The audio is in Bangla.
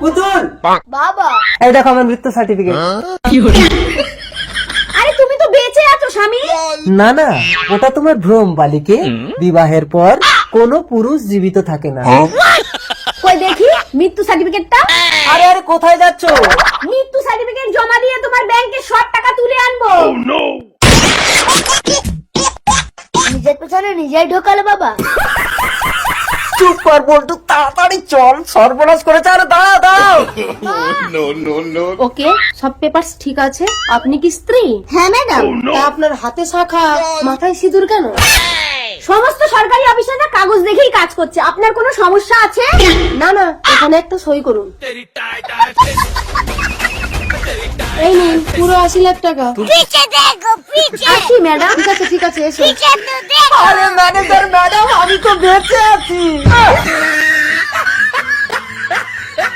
পুতুল বাবা, এই দেখো আমার মৃত্যু সার্টিফিকেট। আরে তুমি তো বেঁচে আছো স্বামী। না না, ওটা তোমার ভ্রম বালিকে। বিবাহের পর কোনো পুরুষ জীবিত থাকে না। কই দেখি মৃত্যু সার্টিফিকেটটা। আরে আরে কোথায় যাচ্ছ? মৃত্যু সার্টিফিকেট জমা দিয়ে তোমার ব্যাংকে সব টাকা তুলে আনবো। নিজের পেছনে নিজেই ঢোকালো বাবা। চুপ কর বল্টু, তাড়াতাড়ি চল, সর্বনাশ করেছে। আরে দাঁড়াও দাঁড়াও। ওকে, সব পেপারস ঠিক আছে। আপনি কি স্ত্রী? হ্যাঁ ম্যাডাম। তা আপনার হাতে শাখা, মাথায় সিঁদুর কেন? সমস্ত সরকারি অফিসাররা কাগজ দেখেই কাজ করছে। আপনার কোনো সমস্যা আছে? না না, এখানে একটা সই করুন। এই নিন পুরো 80 লাখ টাকা। আসি ম্যাডাম। ঠিক আছে ঠিক আছে, এসো। আরে ম্যানেজার ম্যাডাম, আমি তো বেঁচে আছি।